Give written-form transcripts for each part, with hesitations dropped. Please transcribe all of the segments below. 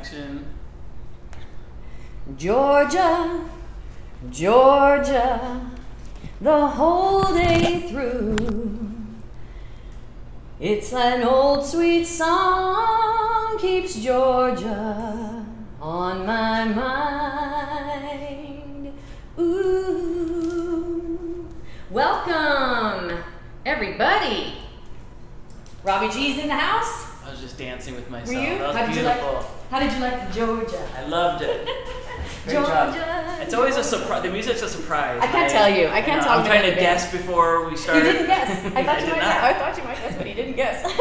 Action. Georgia, Georgia, the whole day through. It's an old sweet song keeps Georgia on my mind. Ooh. Welcome, everybody. RobbyG's in the house. I was just dancing with myself. Were you? That was beautiful. How did you like Georgia? I loved it. Great Georgia. job. It's always a surprise. The music's a surprise. I can't tell you. I can't tell you. I'm trying to guess before we start. You didn't guess. I thought you might guess, but you didn't guess.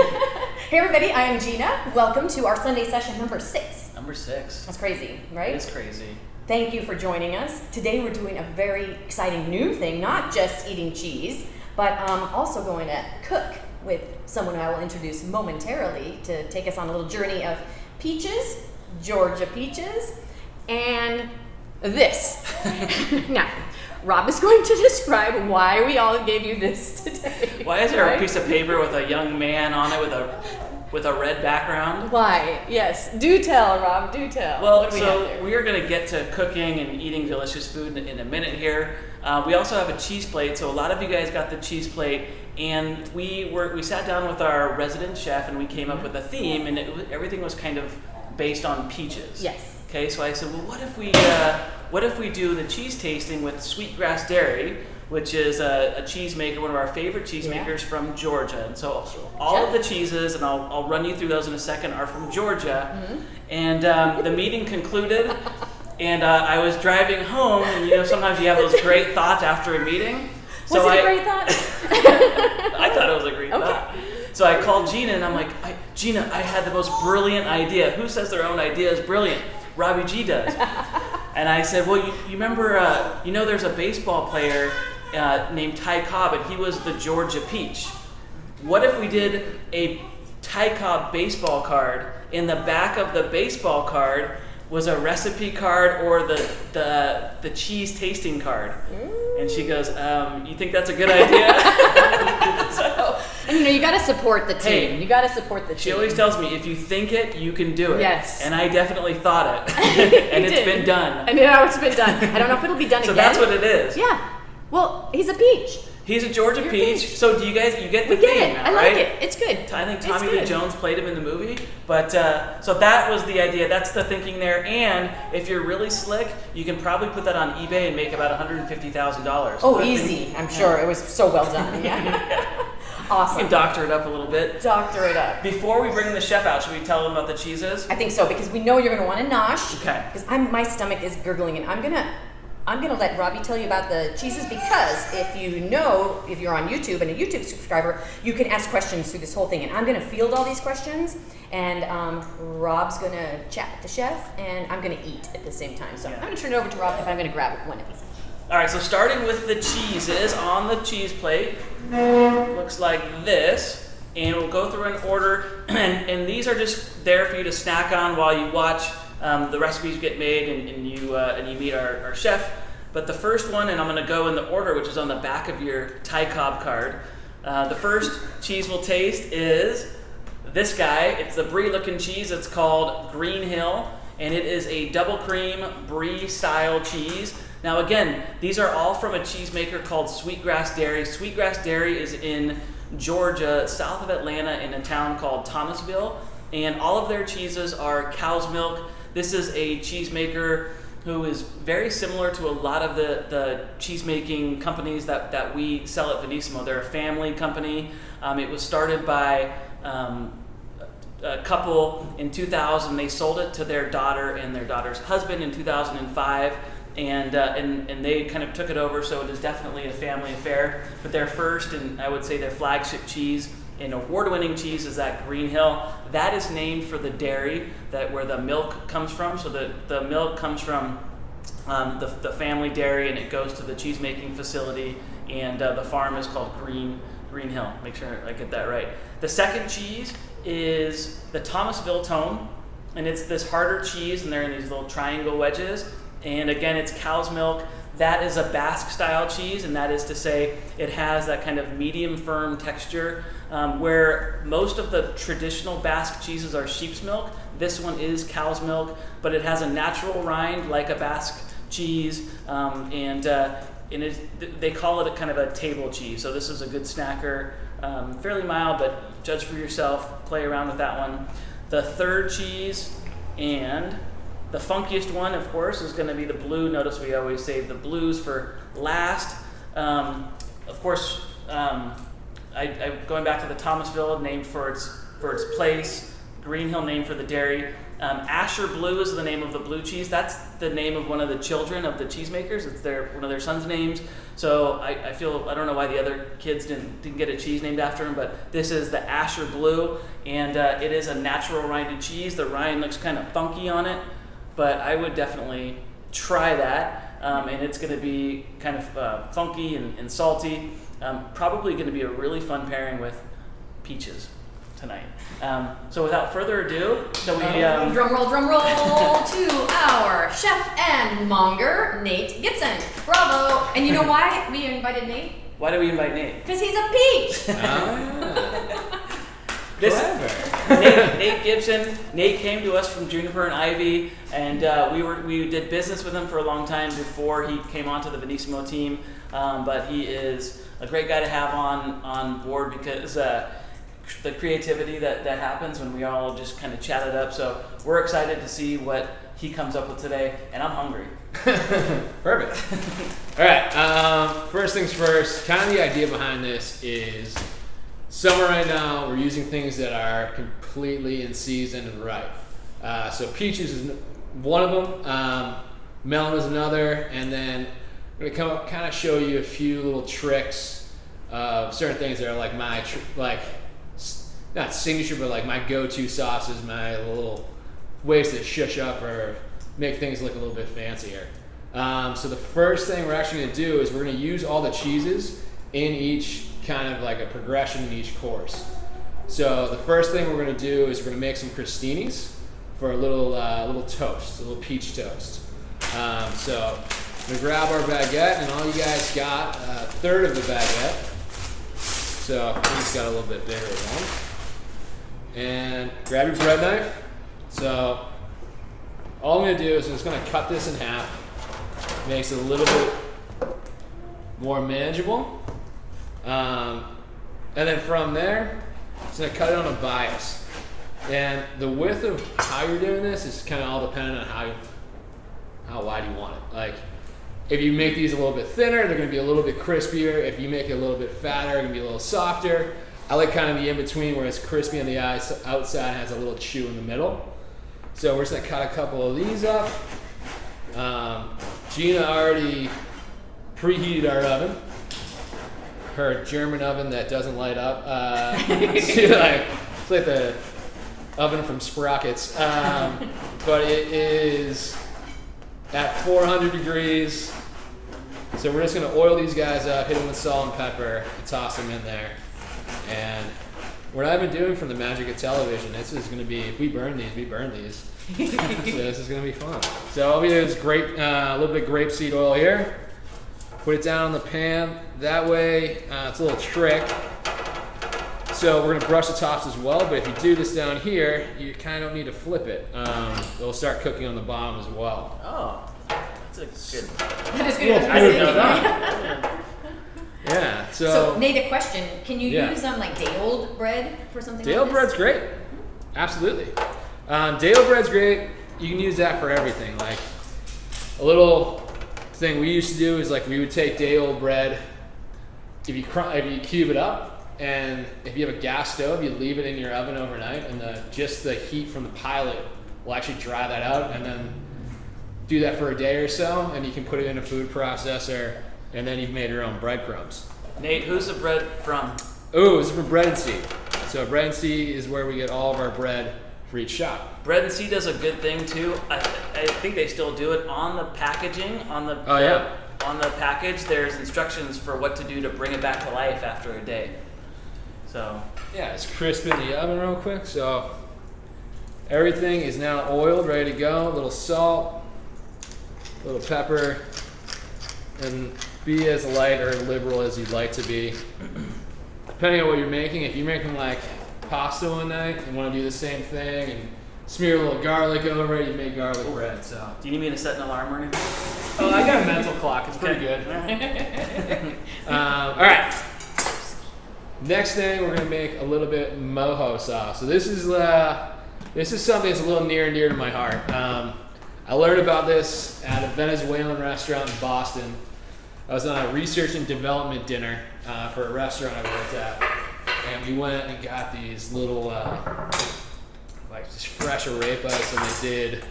Hey everybody, I am Gina. Welcome to our Sunday session number 6. Number 6. That's crazy, right? It is crazy. Thank you for joining us. Today we're doing a very exciting new thing, not just eating cheese, but also going to cook with someone who I will introduce momentarily to take us on a little journey of peaches, Georgia peaches, and this. Now, Rob is going to describe why we all gave you this today. Why is there a piece of paper with a young man on it with a red background? Why? Yes. Do tell, Rob. Do tell. Well, we are going to get to cooking and eating delicious food in a minute here. We also have a cheese plate, so a lot of you guys got the cheese plate, and we sat down with our resident chef and we came up with a theme, and everything was kind of based on peaches. Yes. Okay, so I said, well, what if we do the cheese tasting with Sweetgrass Dairy, which is a cheesemaker, one of our favorite cheesemakers from Georgia. And so all of the cheeses, and I'll run you through those in a second, are from Georgia. Mm-hmm. And the meeting concluded, and I was driving home, and sometimes you have those great thoughts after a meeting. Was it a great thought? I thought it was a great thought. So I called Gina, and I'm like, Gina, I had the most brilliant idea. Who says their own idea is brilliant? RobbyG does. And I said, well, you remember, there's a baseball player named Ty Cobb, and he was the Georgia Peach. What if we did a Ty Cobb baseball card? In the back of the baseball card was a recipe card or the cheese tasting card. And she goes, you think that's a good idea? And you got to support the team. Hey, you got to support the team. She always tells me, if you think it, you can do it. Yes. And I definitely thought it. And it's been done. I know it's been done. I don't know if it'll be done again. So that's what it is. Yeah. Well, he's a peach. He's a Georgia peach. So do you guys, you get the we get theme it. now, I right? like it. It's good. I think Tommy Lee Jones played him in the movie. But so that was the idea. That's the thinking there. And if you're really slick, you can probably put that on eBay and make about $150,000. Oh, easy. I'm sure. It was so well done. Yeah. Awesome. You can doctor it up a little bit. Doctor it up. Before we bring the chef out, should we tell them about the cheeses? I think so, because we know you're going to want to nosh. Okay. Because my stomach is gurgling, and I'm gonna let Robbie tell you about the cheeses, because if you're on YouTube and a YouTube subscriber, you can ask questions through this whole thing, and I'm gonna field all these questions, and Rob's gonna chat with the chef, and I'm gonna eat at the same time. So I'm gonna turn it over to Rob if I'm gonna grab one of these. All right, so starting with the cheeses on the cheese plate, looks like this, and we'll go through an order, and these are just there for you to snack on while you watch the recipes get made and you meet our chef. But the first one, and I'm going to go in the order which is on the back of your Ty Cobb card. The first cheese we'll taste is this guy. It's the brie-looking cheese. It's called Green Hill, and it is a double cream brie-style cheese. Now again, these are all from a cheesemaker called Sweetgrass Dairy. Sweetgrass Dairy is in Georgia, south of Atlanta, in a town called Thomasville, and all of their cheeses are cow's milk. This is a cheesemaker who is very similar to a lot of the cheesemaking companies that we sell at Venissimo. They're a family company. It was started by a couple in 2000. They sold it to their daughter and their daughter's husband in 2005. And they kind of took it over, so it is definitely a family affair. But their first, and I would say their flagship cheese, an award-winning cheese, is that Green Hill. That is named for the dairy where the milk comes from. So the milk comes from the family dairy, and it goes to the cheese-making facility. And the farm is called Green Hill. Make sure I get that right. The second cheese is the Thomasville Tomme, and it's this harder cheese, and they're in these little triangle wedges. And again, it's cow's milk. that is a Basque style cheese, and that is to say it has that kind of medium firm texture where most of the traditional Basque cheeses are sheep's milk. This one is cow's milk, but it has a natural rind like a Basque cheese, and they call it a kind of a table cheese. So this is a good snacker, fairly mild, but judge for yourself, play around with that one. The third cheese, and the funkiest one, of course, is going to be the blue. Notice we always save the blues for last. Of course, going back to the Thomasville, named for its place. Green Hill, named for the dairy. Asher Blue is the name of the blue cheese. That's the name of one of the children of the cheesemakers. It's one of their sons' names. So I don't know why the other kids didn't get a cheese named after him, but this is the Asher Blue, and it is a natural rinded cheese. The rind looks kind of funky on it, but I would definitely try that. And it's going to be kind of funky and salty. Probably going to be a really fun pairing with peaches tonight. So without further ado, drum roll to our chef and monger, Nate Gibson. Bravo! And you know why we invited Nate? Why do we invite Nate? Because he's a peach. Nate Gibson. Nate came to us from Juniper and Ivy, and we did business with him for a long time before he came onto the Venissimo team. But he is a great guy to have on board because the creativity that happens when we all just kind of chat it up. So we're excited to see what he comes up with today, and I'm hungry. Perfect. All right. First things first. Kind of the idea behind this is summer right now. We're using things that are completely in season and ripe. So peaches is one of them. Melon is another, and then I'm gonna kind of show you a few little tricks of certain things that are like not signature, but like my go-to sauces, my little ways to shush up or make things look a little bit fancier. So the first thing we're actually going to do is we're going to use all the cheeses in each kind of like a progression in each course. So the first thing we're going to do is we're going to make some crostinis for a little toast, a little peach toast. So we're going to grab our baguette, and all you guys got a third of the baguette. So he's got a little bit bigger one. And grab your bread knife. So all I'm going to do is I'm just going to cut this in half. Makes it a little bit more manageable. And then from there, just going to cut it on a bias. And the width of how you're doing this is kind of all dependent on how wide you want it. Like, if you make these a little bit thinner, they're going to be a little bit crispier. If you make it a little bit fatter, they're going to be a little softer. I like kind of the in-between where it's crispy on the outside, has a little chew in the middle. So we're just going to cut a couple of these up. Gina already preheated our oven. Her German oven that doesn't light up. It's like the oven from Sprockets. But it is at 400 degrees. So we're just going to oil these guys up, hit them with salt and pepper, and toss them in there. And what I've been doing from the magic of television, this is going to be, if we burn these, we burn these. So this is going to be fun. So all we do is a little bit of grapeseed oil here. Put it down on the pan. That way, it's a little trick. So we're going to brush the tops as well, but if you do this down here, you kind of don't need to flip it. It'll start cooking on the bottom as well. Oh, that's a good. That is good. I didn't know that. Yeah. So Nate, a question: can you use like day-old bread for something? Day-old bread's great. Absolutely. Day-old bread's great. You can use that for everything. Like a little thing we used to do is like we would take day-old bread. If you cube it up. And if you have a gas stove, you leave it in your oven overnight, and just the heat from the pilot will actually dry that out, and then do that for a day or so, and you can put it in a food processor, and then you've made your own breadcrumbs. Nate, who's the bread from? Oh, this is from Bread and Sea. So Bread and Sea is where we get all of our bread for each shop. Bread and Sea does a good thing too. I think they still do it on the packaging, on the package. There's instructions for what to do to bring it back to life after a day. So yeah, it's crisp in the oven real quick. So everything is now oiled, ready to go. A little salt, a little pepper, and be as light or liberal as you'd like to be. Depending on what you're making, if you're making like pasta one night and want to do the same thing and smear a little garlic over it, you make garlic bread. So. Do you need me to set an alarm or anything? Oh, I got a mental clock. It's pretty good. All right. Next thing, we're gonna make a little bit mojo sauce. So this is something that's a little near and dear to my heart. I learned about this at a Venezuelan restaurant in Boston. I was on a research and development dinner for a restaurant I worked at, and we went and got these little like just fresh arepas, and they did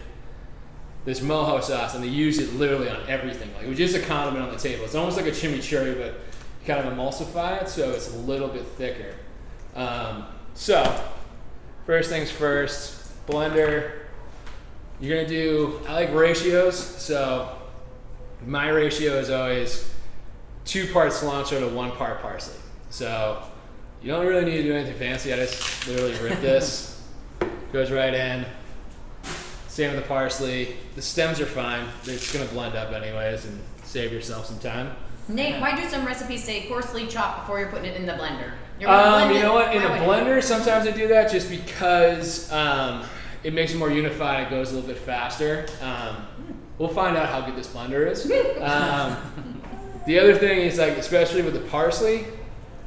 this mojo sauce, and they used it literally on everything. Like it was just a condiment on the table. It's almost like a chimichurri, but you kind of emulsify it so it's a little bit thicker. So first things first, blender. You're gonna do, I like ratios, so my ratio is always 2 parts cilantro to 1 part parsley. So you don't really need to do anything fancy. I just literally rip this, goes right in. Same with the parsley. The stems are fine. They're just gonna blend up anyways and save yourself some time. Nate, why do some recipes say coarsely chop before you're putting it in the blender? You're gonna blend you know what? In a Why would blender, sometimes I do that just because it makes it more unified. It goes a little bit faster. We'll find out how good this blender is. The other thing is, like, especially with the parsley,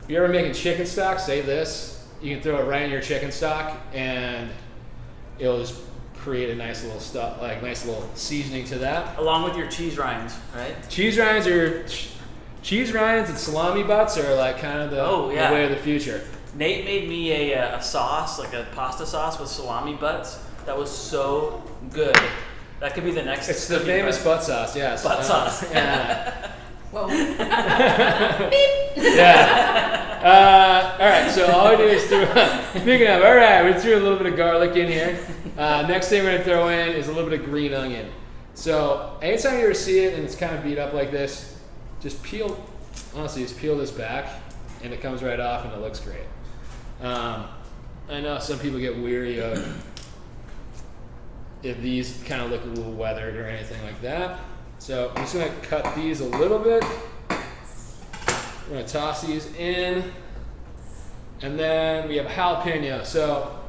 if you're ever making chicken stock, save this. You can throw it right in your chicken stock, and it'll just create a nice little stuff, like nice little seasoning to that. Along with your cheese rinds, right? Cheese rinds and salami butts are like kind of the way of the future. Nate made me a sauce, like a pasta sauce with salami butts. That was so good. That could be the next. It's the famous butt sauce, yes. Butt sauce. Yeah. Whoa. Yeah. All right, so all we do is speaking of, all right, we threw a little bit of garlic in here. Next thing we're gonna throw in is a little bit of green onion. So anytime you ever see it and it's kind of beat up like this, just peel this back and it comes right off and it looks great. I know some people get weary of if these kind of look a little weathered or anything like that. So I'm just gonna cut these a little bit. We're gonna toss these in. And then we have jalapeno. So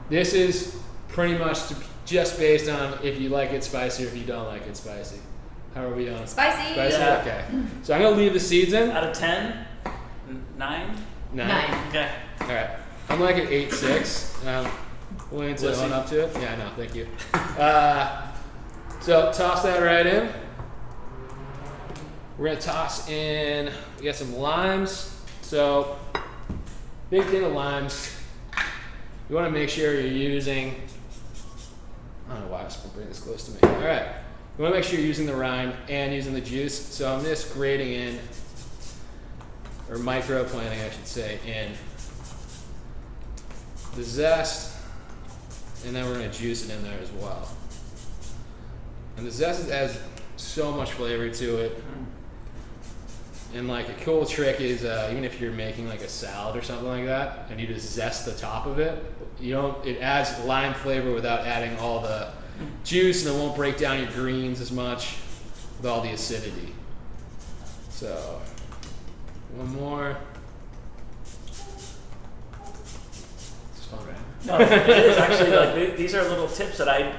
this is pretty much just based on if you like it spicy or if you don't like it spicy. How are we doing? Spicy. Spicy? Yeah. Okay. So I'm gonna leave the seeds in. Out of 10, 9? 9. Okay. All right. I'm like at 8.6. Willing to own up to it? Yeah, no, thank you. So toss that right in. We're gonna toss in, we got some limes. So big thing of limes. You wanna make sure you're using, I don't know why I was gonna bring this close to me. All right, you wanna make sure you're using the rind and using the juice. So I'm just grating in, or microplaning I should say, in the zest, and then we're gonna juice it in there as well. And the zest adds so much flavor to it. And like a cool trick is even if you're making like a salad or something like that, and you just zest the top of it, it adds lime flavor without adding all the juice, and it won't break down your greens as much with all the acidity. So one more. It's fun, right? No, it is actually like these are little tips that I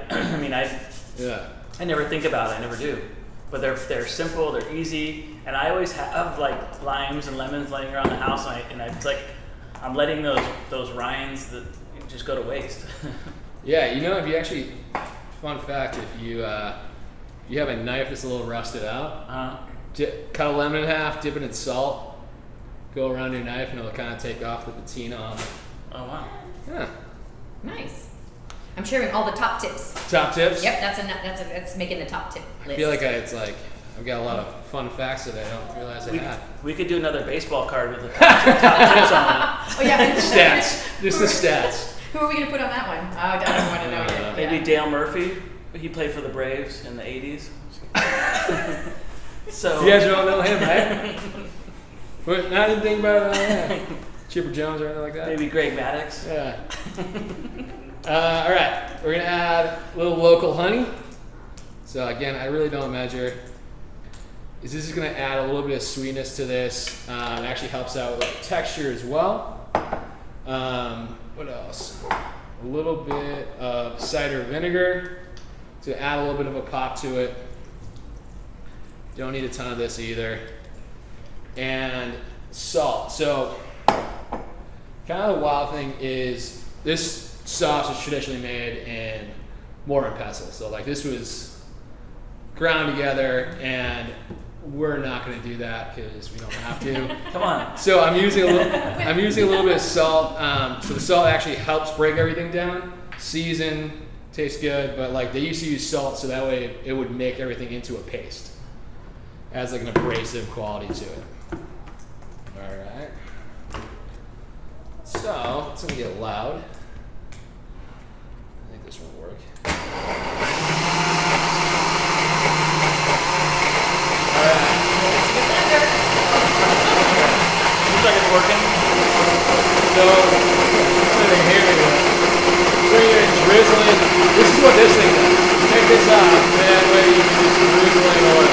never think about. I never do. But they're simple, they're easy, and I always have like limes and lemons laying around the house, and it's like I'm letting those rinds that just go to waste. Yeah, if you actually, fun fact, if you have a knife that's a little rusted out, cut a lemon in half, dip it in salt, go around your knife, and it'll kind of take off the patina on it. Oh wow. Yeah. Nice. I'm sharing all the top tips. Top tips? Yep, that's making the top tip list. I feel like I've got a lot of fun facts that I don't realize I had. We could do another baseball card with the top tips on it. Oh yeah. Stats. Just the stats. Who are we gonna put on that one? I don't want to know yet. Maybe Yeah. Dale Murphy. He played for the Braves in the 80s. So You guys don't know him, right? But I didn't think about Chipper Jones or anything like that. maybe Greg Maddux. Yeah. All right, we're gonna add a little local honey. So again, I really don't measure. is this is going to add a little bit of sweetness to this. It actually helps out with texture as well. What else? A little bit of cider vinegar to add a little bit of a pop to it. Don't need a ton of this either. And salt. So kind of the wild thing is this sauce is traditionally made in mortar and pestle. So like this was ground together, and we're not going to do that because we don't have to. Come on. So I'm using a little bit of salt. So the salt actually helps break everything down. Season, tastes good, but like they used to use salt so that way it would make everything into a paste. Adds like an abrasive quality to it. All right. So it's gonna get loud. I think this will work. All right. Looks like it's working. So, drizzling. This is what this thing does. You take this out, and that way you can just drizzling oil.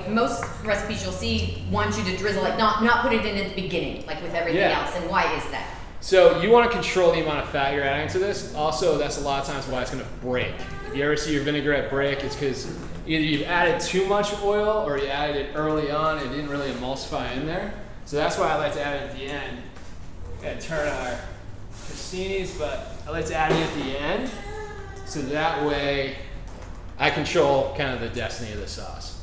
Most recipes you'll see want you to drizzle it, not put it in at the beginning, like with everything else. And why is that? So you want to control the amount of fat you're adding to this. Also, that's a lot of times why it's going to break. If you ever see your vinaigrette break, it's because either you've added too much oil or you added it early on and it didn't really emulsify in there. So that's why I like to add it at the end and turn our crostinis, but I like to add it at the end so that way I control kind of the destiny of the sauce.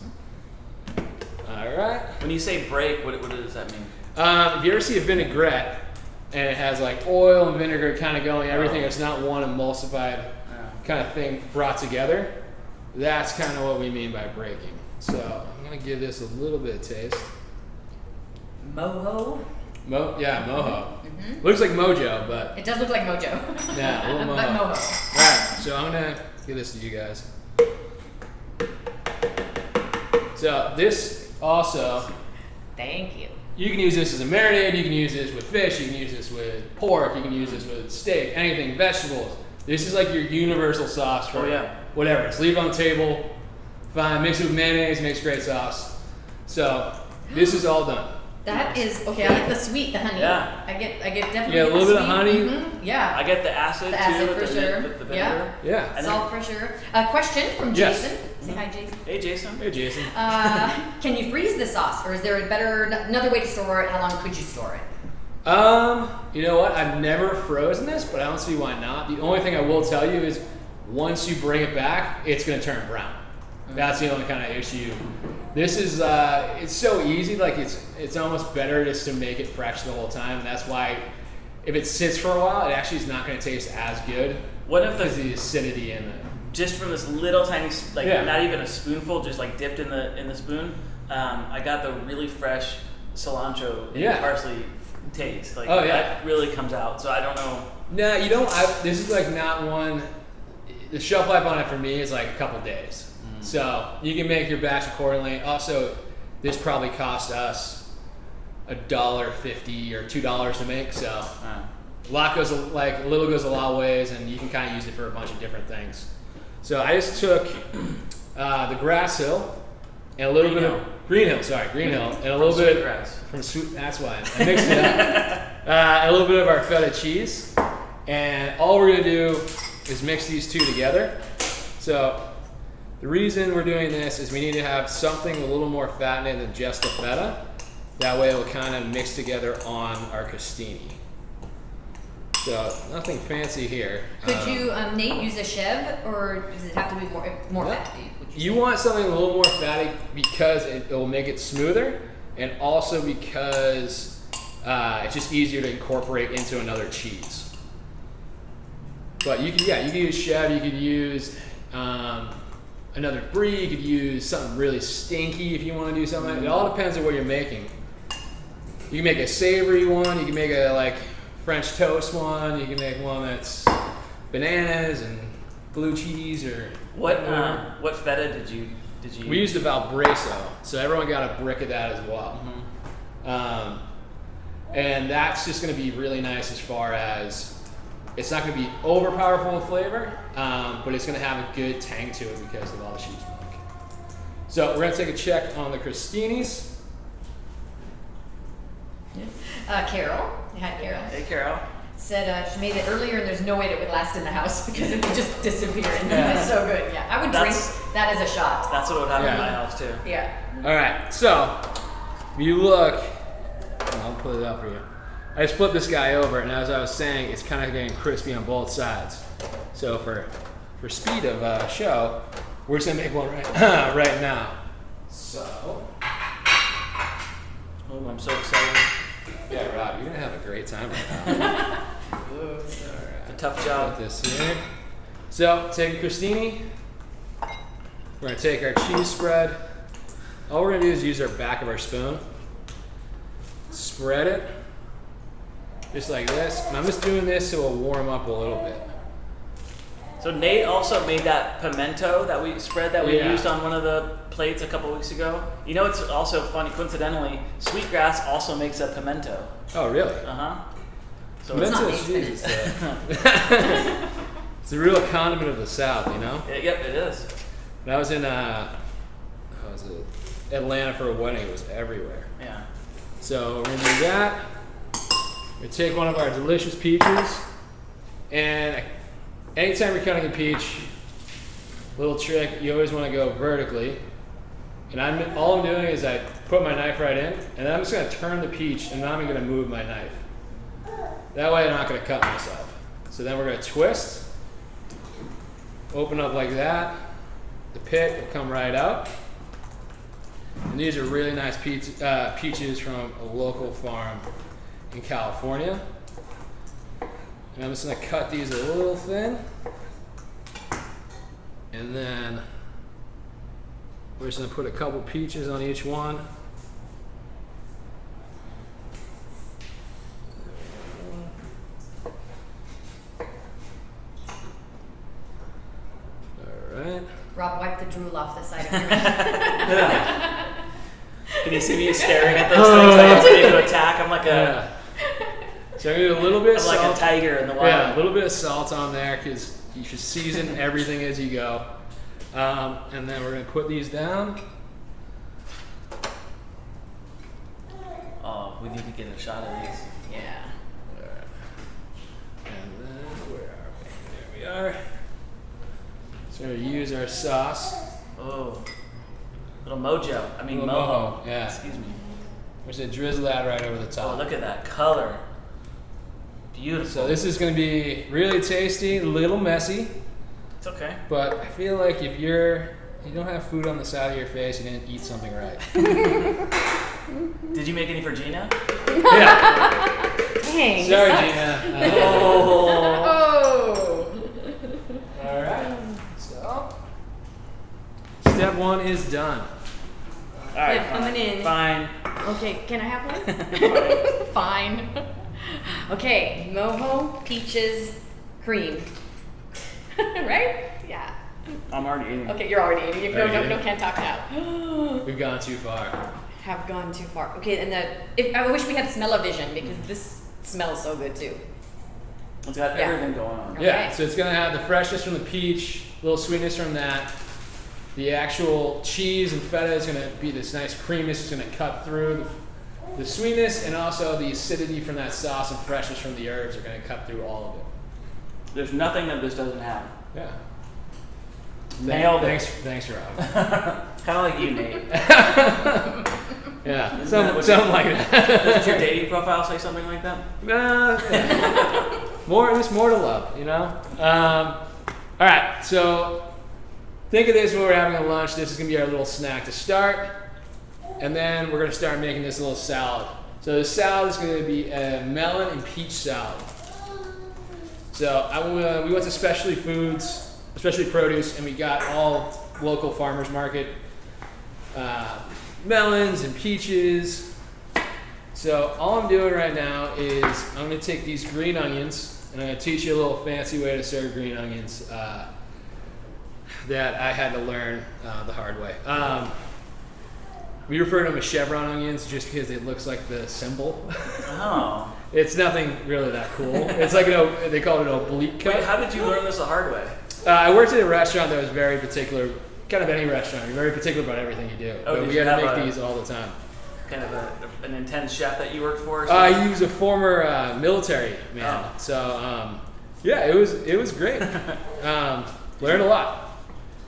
All right. When you say break, what does that mean? If you ever see a vinaigrette and it has like oil and vinegar kind of going, everything, it's not one emulsified kind of thing brought together, that's kind of what we mean by breaking. So I'm going to give this a little bit of taste. Mojo? Mojo. Mm-hmm. Looks like Mojo, but... It does look like Mojo. Yeah, a little Mojo. But Mojo. All right, so I'm going to give this to you guys. So this... Also, thank you. You can use this as a marinade, you can use this with fish, you can use this with pork, you can use this with steak, anything, vegetables. This is like your universal sauce for whatever. Just leave it on the table, fine, mix it with mayonnaise, makes great sauce. So, this is all done. That is, okay, I like the sweet, the honey. Yeah. I get definitely a little bit of honey. Mm-hmm. Yeah. I get the acid too, for sure. With the vinegar. Yeah. Salt for sure. Question from Jason. Say hi, Jason. Hey, Jason. Hey, Jason. Can you freeze the sauce, or is there another way to store it? How long could you store it? You know what? I've never frozen this, but I don't see why not. The only thing I will tell you is once you bring it back, it's going to turn brown. That's the only kind of issue. This is, it's so easy, like it's almost better just to make it fresh the whole time. And that's why if it sits for a while, it actually is not going to taste as good. What if the acidity in it? Just from this little tiny, not even a spoonful, just like dipped in the spoon, I got the really fresh cilantro and parsley taste. Like that really comes out. So I don't know. No, you don't. This is like not one. The shelf life on it for me is like a couple days. So you can make your batch accordingly. Also, this probably cost us $1.50 or $2 to make. So a little goes a lot of ways, and you can kind of use it for a bunch of different things. So I just took the Grass Hill and a little bit of Green Hill, and a little bit from sweet. That's why I mixed it up. A little bit of our feta cheese, and all we're gonna do is mix these two together. So the reason we're doing this is we need to have something a little more fattening than just the feta. That way it will kind of mix together on our crostini. So nothing fancy here. Could you, Nate, use a chev, or does it have to be more fatty? You want something a little more fatty because it will make it smoother, and also because it's just easier to incorporate into another cheese. But you can use Chev, you could use another brie, you could use something really stinky if you want to do something. It all depends on what you're making. You can make a savory one, you can make a like French toast one, you can make one that's bananas and blue cheese or what feta did you We used a Valbraiso, so everyone got a brick of that as well. And that's just going to be really nice as far as it's not going to be over powerful in flavor, but it's going to have a good tang to it because of all the cheese milk. So we're going to take a check on the crostinis. Carol, hi Carol. Hey, Carol. Said she made it earlier and there's no way it would last in the house because it would just disappear. And it's so good. Yeah, I would drink that as a shot. That's what would happen in my house too. Yeah. All right, so if you look, I'll put it up for you. I just flipped this guy over, and as I was saying, it's kind of getting crispy on both sides. So for speed of show, we're just gonna make one right now. So, Oh, I'm so excited. yeah, Rob, you're gonna have a great time right now. All It's a right, tough job. put this here. So take a crostini. We're gonna take our cheese spread. All we're gonna do is use our back of our spoon. Spread it. Just like this. And I'm just doing this so it'll warm up a little bit. So Nate also made that pimento that we Yeah. used on one of the plates a couple weeks ago. You know, it's also funny, coincidentally, Sweetgrass also makes a pimento. Oh, really? So Pimento not cheese. It's a real condiment of the South, you know? Yep, it is. When I was in Atlanta for a wedding, it was everywhere. Yeah. So we're gonna do that. We take one of our delicious peaches, and anytime you're cutting a peach, little trick, you always want to go vertically. And all I'm doing is I put my knife right in, and then I'm just gonna turn the peach, and now I'm gonna move my knife. That way I'm not gonna cut myself. So then we're gonna twist, open up like that. The pit will come right out. And these are really nice peaches from a local farm in California. And I'm just gonna cut these a little thin. And then we're just gonna put a couple peaches on each one. All right. Rob, wipe the drool off the side of your mouth. Can you see me staring at those things like I'm ready to attack? I'm like Yeah. So I'm gonna do a little bit of I'm like salt. a tiger in the wild. Yeah, a little bit of salt on there because you should season everything as you go. And then we're gonna put these down. Oh, we need to get a shot of these. Yeah. And then where are we? There we are. So we're gonna use our sauce. Oh, little mojo. I mean Little mojo. mojo, yeah. Excuse me. We're just gonna drizzle that right over the top. Oh, look at that color. Beautiful. So this is gonna be really tasty, a little messy, It's okay. but I feel like if you don't have food on the side of your face, you didn't eat something right. Did you make any for Gina? Yeah. Dang. Sorry, this sucks. Gina. Oh. Oh. All right. So step one is done. All right. Yeah, coming in. Fine. Okay, can I have one? Fine. Okay, mojo, peaches, cream. Right? Yeah. I'm already eating. Okay, you're already eating. Are you eating? No, can't talk now. We've gone too far. Have gone too far. Okay, and I wish we had smell-o-vision because this smells so good too. It's got Yeah. everything going on. Yeah, Okay. so it's gonna have the freshness from the peach, a little sweetness from that. The actual cheese and feta is gonna be this nice creaminess. It's gonna cut through the sweetness, and also the acidity from that sauce and freshness from the herbs are gonna cut through all of it. There's nothing that this doesn't have. Yeah. Nailed it. Thanks, Rob. Kind of like you, Nate. Yeah, Isn't that something what like that. Does your dating profile say something like that? Yeah. There's more to love, you know? All right, so think of this when we're having a lunch. This is gonna be our little snack to start. And then we're gonna start making this little salad. So the salad is going to be a melon and peach salad. So we went to Specialty Foods, Specialty Produce, and we got all local farmers market melons and peaches. So all I'm doing right now is I'm going to take these green onions, and I'm going to teach you a little fancy way to serve green onions that I had to learn the hard way. We refer to them as chevron onions just because it looks like the symbol. Oh. It's nothing really that cool. It's like they call it an oblique cut. Wait, how did you learn this the hard way? I worked at a restaurant that was very particular, kind of any restaurant. You're very particular about everything you do. Oh, but did we you had to have make these all the time. Kind of an intense chef that you worked for? He was a former military man. Oh. So yeah, it was great. Learned a lot.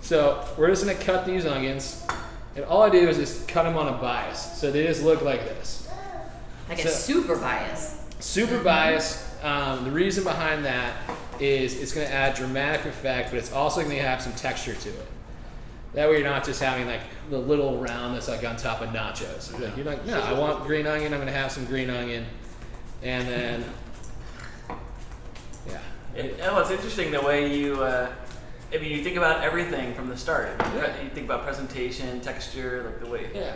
So we're just gonna cut these onions, and all I do is just cut them on a bias, so they just look like this. Like a super bias. Super bias. The reason behind that is it's going to add dramatic effect, but it's also going to have some texture to it. That way you're not just having like the little round that's like on top of nachos. You're like, no, I want green onion, I'm going to have some green onion. And then, yeah. It's interesting the way you, you think about everything from the start. You think about presentation, texture, like the way. Yeah.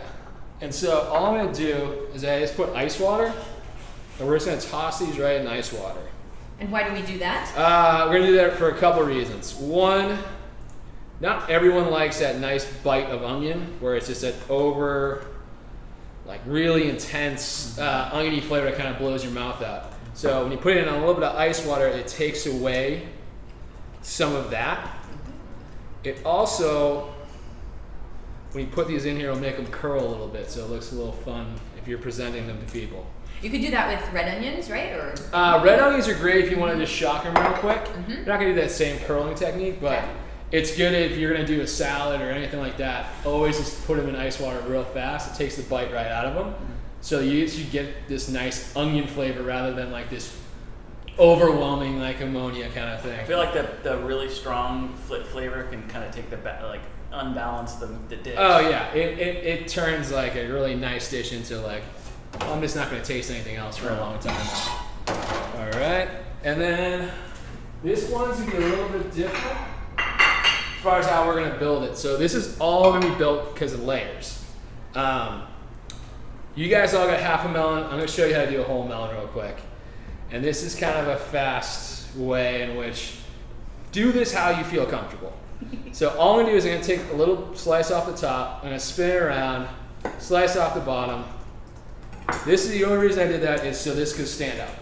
And so all I'm going to do is I just put ice water, and we're just going to toss these right in ice water. And why do we do that? We're going to do that for a couple reasons. One, not everyone likes that nice bite of onion where it's just that really intense oniony flavor that kind of blows your mouth out. So when you put it in a little bit of ice water, it takes away some of that. It also, when you put these in here, it'll make them curl a little bit, so it looks a little fun if you're presenting them to people. You could do that with red onions, right? Or red onions are great if you want to just shock them real quick. Mm-hmm. You're not going to do that same curling technique, but it's good if you're going to do a salad or anything like that. Always just put them in ice water real fast. It takes the bite right out of them. Mm-hmm. So you get this nice onion flavor rather than like this overwhelming like ammonia kind of thing. I feel like the really strong flavor can kind of take unbalance the dish. Oh yeah, it turns like a really nice dish into like, I'm just not going to taste anything else for a long time. All right, and then this one's going to be a little bit different as far as how we're going to build it. So this is all going to be built because of layers. You guys all got half a melon. I'm going to show you how to do a whole melon real quick. And this is kind of a fast way in which do this how you feel comfortable. So all I'm going to do is I'm going to take a little slice off the top. I'm going to spin it around, slice off the bottom. This is the only reason I did that is so this could stand up.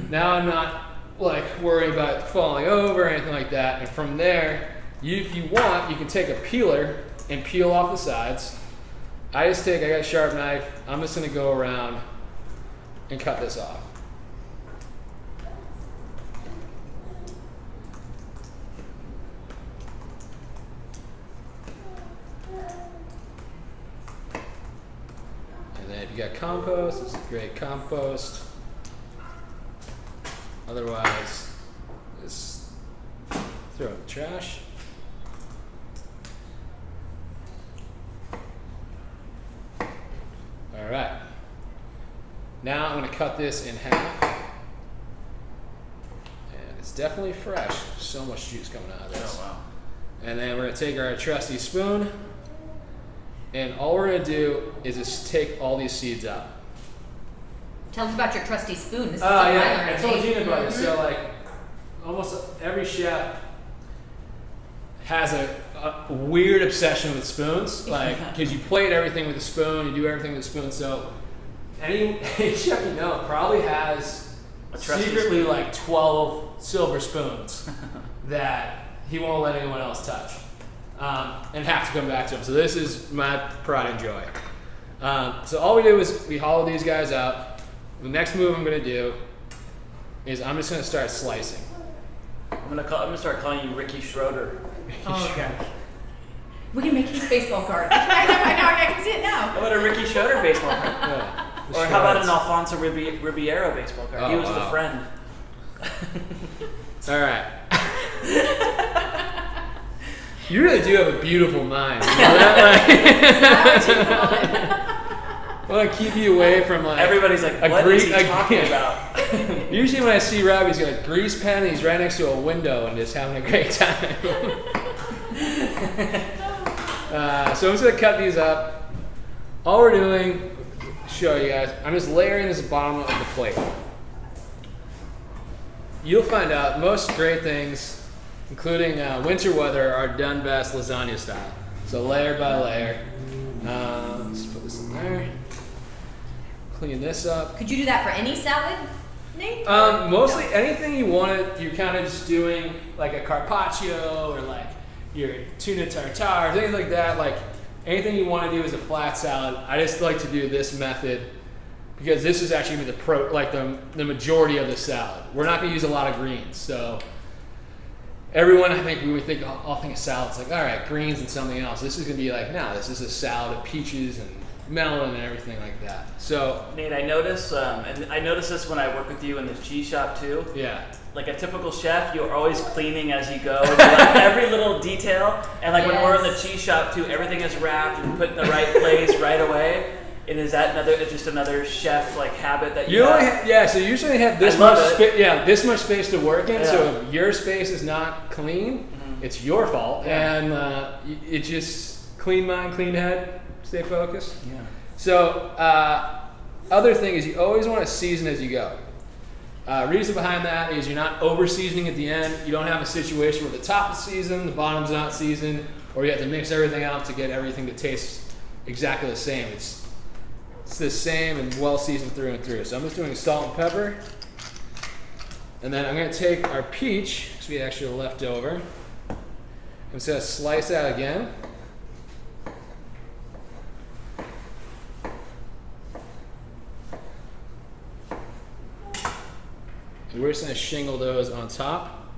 Now I'm not like worrying about falling over or anything like that. And from there, if you want, you can take a peeler and peel off the sides. I got a sharp knife. I'm just going to go around and cut this off. And then if you got compost, this is great compost. Otherwise, just throw it in the trash. All right. Now I'm going to cut this in half. And it's definitely fresh. So much juice coming out of this. Oh, wow. And then we're going to take our trusty spoon. And all we're going to do is just take all these seeds out. Tell us about your trusty spoon. This is I told Gina about this. So like almost every chef has a weird obsession with spoons. Like, because you plate everything with a spoon, you do everything with a spoon. So any chef you know probably has secretly like 12 silver spoons that he won't let anyone else touch. And have to come back to him. So this is my pride and joy. So all we did was we hollowed these guys out. The next move I'm going to do is I'm just going to start slicing. I'm gonna start calling you Ricky Schroeder. Oh gosh. We can make his baseball card. I can see it now. How about a Ricky Schroeder baseball card? Yeah, or how about an Alfonso Ribeiro baseball card? He was the friend. All right. You really do have a beautiful mind. You know that? Is that what you call it? want to keep you away from like Everybody's like, what is he talking about? Usually when I see Robbie, he's got a grease pen and he's right next to a window and just having a great time. So I'm just gonna cut these up. All we're doing, show you guys, I'm just layering this bottom of the plate. You'll find out most great things, including winter weather, are done best lasagna style. So layer by layer. Let's put this in there. Clean this up. Could you do that for any salad, Nate? Mostly anything you want. You're kind of just doing like a carpaccio or like your tuna tartare, things like that. Like anything you want to do is a flat salad. I just like to do this method because this is actually the majority of the salad. We're not going to use a lot of greens, so everyone, I think, we would think, I'll think of salads like, all right, greens and something else. This is going to be like, no, this is a salad of peaches and melon and everything like that. So Nate, I notice, and I notice this when I work with you in the cheese shop too. yeah. Like a typical chef, you're always cleaning as you go. You like every little detail. And like when we're in the cheese shop too, everything is wrapped and put in the right place right away. And is that just another chef like habit that you have? So you usually have this this much space to work in. Yeah. So if your space is not clean, it's your fault. Yeah. And it just clean mind, clean head, stay focused. Yeah. So other thing is you always want to season as you go. Reason behind that is you're not over seasoning at the end. You don't have a situation where the top is seasoned, the bottom's not seasoned, or you have to mix everything out to get everything to taste exactly the same. It's the same and well seasoned through and through. So I'm just doing salt and pepper. And then I'm going to take our peach, because we actually left over. I'm just going to slice that again. And we're just going to shingle those on top.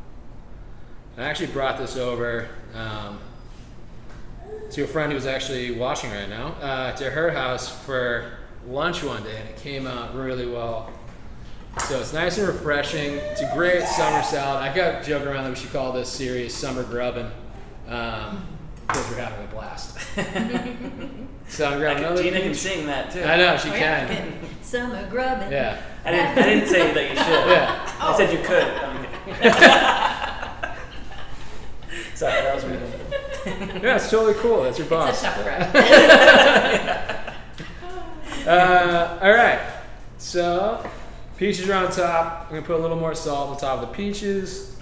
I actually brought this over to a friend who's actually watching right now, to her house for lunch one day, and it came out really well. So it's nice and refreshing. It's a great summer salad. I got joking around that we should call this series Summer Grubbin', because we're having a blast. So I'm grabbing another. Gina can sing that too. I know, she can. Summer grubbing. Yeah. I didn't say that you should. Yeah. I said you could. Sorry, that was weird. Yeah, it's totally cool. That's your boss. It's a tough crowd. All right. So peaches are on top. I'm gonna put a little more salt on top of the peaches.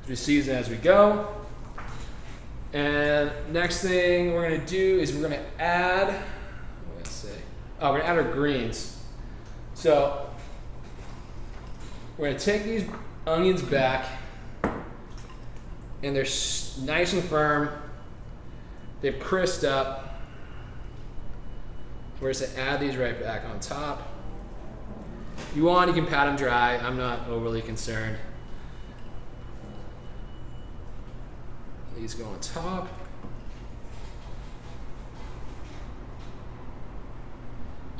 We season as we go. And next thing we're gonna do is we're gonna add. We're gonna add our greens. So we're gonna take these onions back, and they're nice and firm. They've crisped up. We're just gonna add these right back on top. If you want, you can pat them dry. I'm not overly concerned. These go on top.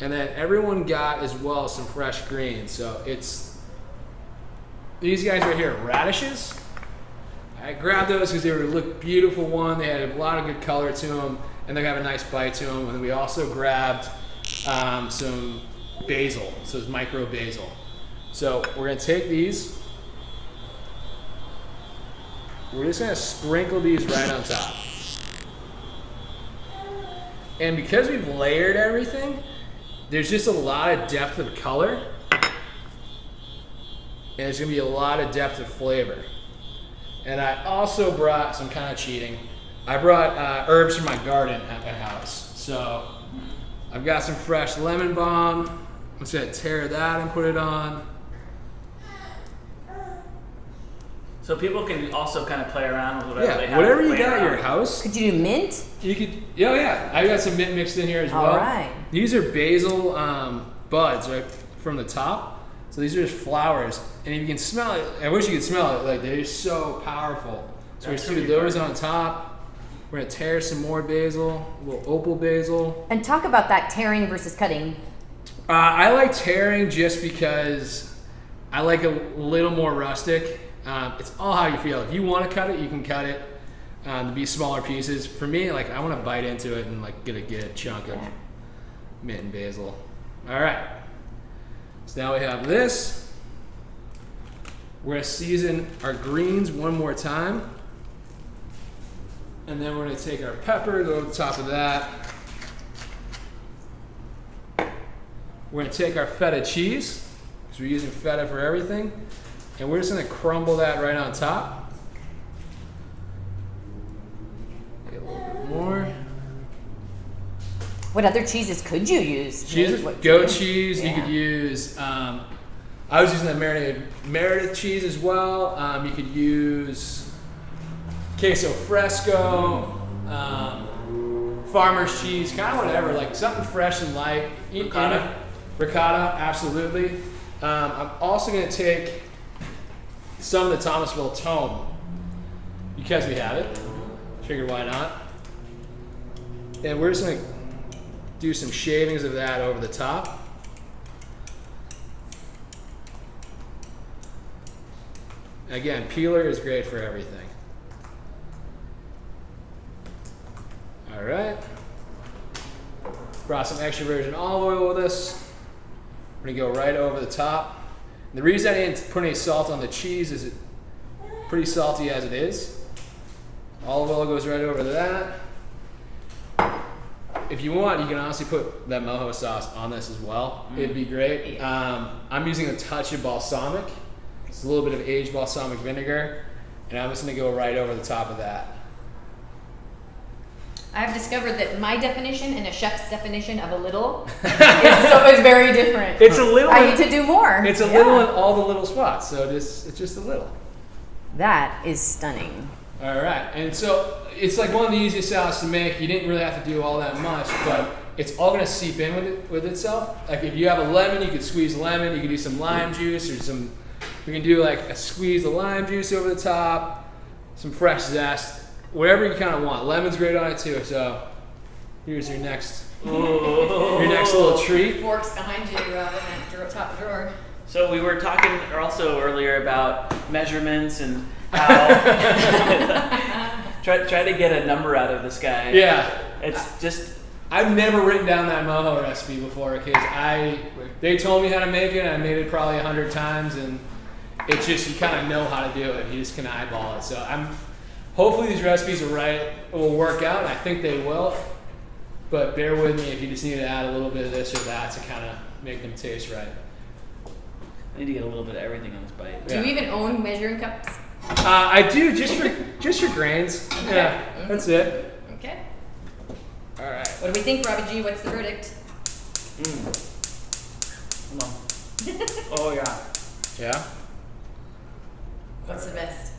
And then everyone got as well some fresh greens. So it's these guys right here, radishes. I grabbed those because they look beautiful. They had a lot of good color to them, and they have a nice bite to them. And then we also grabbed some basil, so it's micro basil. So we're gonna take these. We're just gonna sprinkle these right on top. And because we've layered everything, there's just a lot of depth of color, and there's gonna be a lot of depth of flavor. And I also brought some kind of cheating. I brought herbs from my garden at my house. So I've got some fresh lemon balm. I'm just gonna tear that and put it on. So people can also kind of play around with whatever they have. Whatever you got at your house. Could you do mint? You could. Oh yeah, I got some mint mixed in here as well. All right. These are basil buds right from the top. So these are just flowers, and if you can smell it, I wish you could smell it. Like they're just so powerful. So we're gonna do those on top. We're gonna tear some more basil, a little opal basil. And talk about that tearing versus cutting. I like tearing just because I like a little more rustic. It's all how you feel. If you want to cut it, you can cut it to be smaller pieces. For me, like I want to bite into it and like get a chunk mint and basil. All right. So now we have this. We're gonna season our greens one more time. And then we're gonna take our pepper, go over the top of that. We're gonna take our feta cheese, because we're using feta for everything. And we're just gonna crumble that right on top. Get a little bit more. What other cheeses could you use? Cheeses, What- goat cheese. Yeah. You could use. I was using the Meredith cheese as well. You could use queso fresco, farmer's cheese, kind of whatever, like something fresh and light. Ricotta, absolutely. I'm also going to take some of the Thomasville Tomme because we have it. Figured why not. And we're just going to do some shavings of that over the top. Again, peeler is great for everything. All right. Brought some extra virgin olive oil with us. We're gonna go right over the top. And the reason I didn't put any salt on the cheese is it's pretty salty as it is. Olive oil goes right over that. If you want, you can honestly put that Mojo sauce on this as well. It'd be great. I'm using a touch of balsamic. It's a little bit of aged balsamic vinegar, and I'm just gonna go right over the top of that. I've discovered that my definition and a chef's definition of a little is very different. It's a little. I need to do more. It's a little in all the little spots, so it's just a little. That is stunning. All right, and so it's like one of the easiest salads to make. You didn't really have to do all that much, but it's all gonna seep in with itself. Like if you have a lemon, you could squeeze lemon. You could do some lime juice or some. We can do like a squeeze of lime juice over the top, some fresh zest, whatever you kind of want. Lemon's great on it too. So here's your next little treat. Forks behind you, Rob, in that top drawer. So we were talking also earlier about measurements and how try to get a number out of this guy. Yeah, It's just I've never written down that Mojo recipe before because they told me how to make it. And I made it probably 100 times, and it's just you kind of know how to do it. You just can eyeball it. So hopefully these recipes will work out, and I think they will. But bear with me if you just need to add a little bit of this or that to kind of make them taste right. I need to get a little bit of everything on this bite. Do you even own measuring cups? I do just for grains. Okay. Yeah, that's it. Okay. All right. What do we think, RobbyG? What's the verdict? No. Oh yeah. Yeah. What's the best?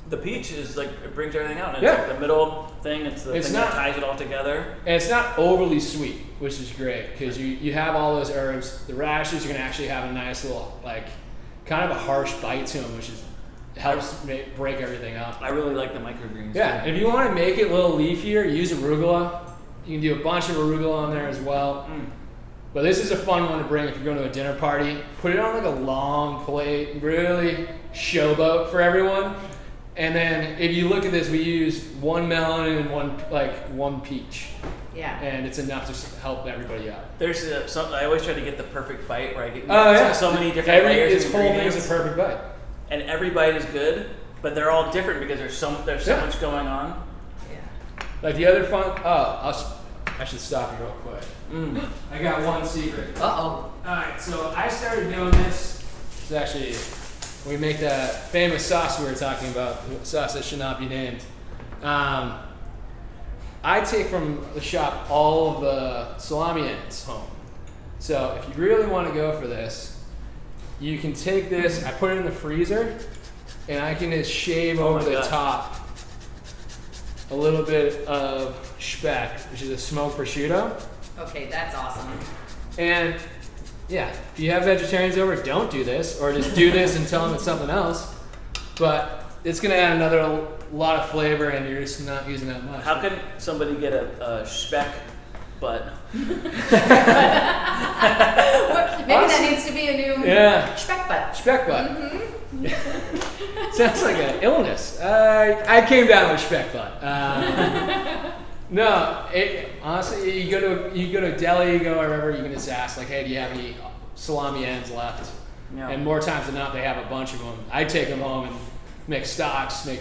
The peach is like it brings everything out. And Yeah. It's like the middle thing. It's the It's thing not- that ties it all together. And it's not overly sweet, which is great because you have all those herbs. The radishes are gonna actually have a nice little like kind of a harsh bite to them, which helps break everything up. I really like the microgreens. Yeah, too. if you want to make it a little leafier, use arugula. You can do a bunch of arugula on there as well. But this is a fun one to bring if you're going to a dinner party. Put it on like a long plate, really showboat for everyone. And then if you look at this, we use one melon and one peach. Yeah. And it's enough to help everybody out. There's I always try to get the perfect bite where I get so many different layers This of whole thing ingredients. is a perfect bite. And every bite is good, but they're all different because there's so Yeah. much going on. Yeah. Like the other fun. I should stop you real quick. I got one secret. Uh-oh. Alright, so I started doing this. It's actually, we make that famous sauce we were talking about, the sauce that should not be named. I take from the shop all of the salami ends home. So if you really want to go for this, you can take this, I put it in the freezer, and I can just shave over my the God. top a little bit of speck, which is a smoked prosciutto. Okay, that's awesome. And yeah, if you have vegetarians over, don't do this, or just do this and tell them it's something else. But it's gonna add another lot of flavor, and you're just not using that much. How can somebody get a speck butt? Maybe that needs to be a new speck butt. Speck butt. Sounds like an illness. I came down with speck butt. No, honestly, you go to a deli, you go wherever, you can just ask like, hey, do you have any salami ends left? Yeah. And more times than not, they have a bunch of them. I take them home and make stocks, make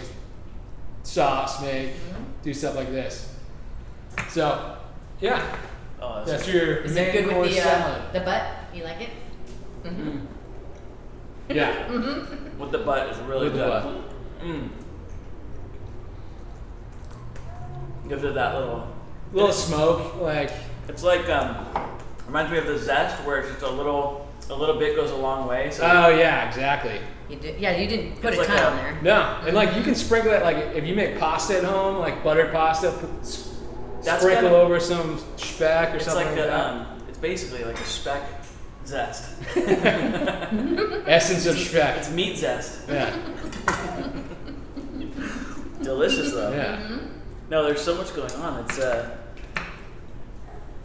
sauce, do stuff like this. So, yeah, Oh, that's your Is main it good with course salad. the butt? You like it? Mm-hmm. Yeah, with the butt is really With the good. butt. Gives it that little smoke, like It's like reminds me of the zest, where it's just a little bit goes a long way. So oh yeah, exactly. You did. Yeah, you didn't put It's a like ton a- on there. No, and like you can sprinkle it like if you make pasta at home, like buttered pasta, That's sprinkle kinda- over some speck or it's something like like a that. it's basically like a speck zest. Essence of speck. It's meat zest. Yeah, Delicious though. yeah. No, there's so much going on.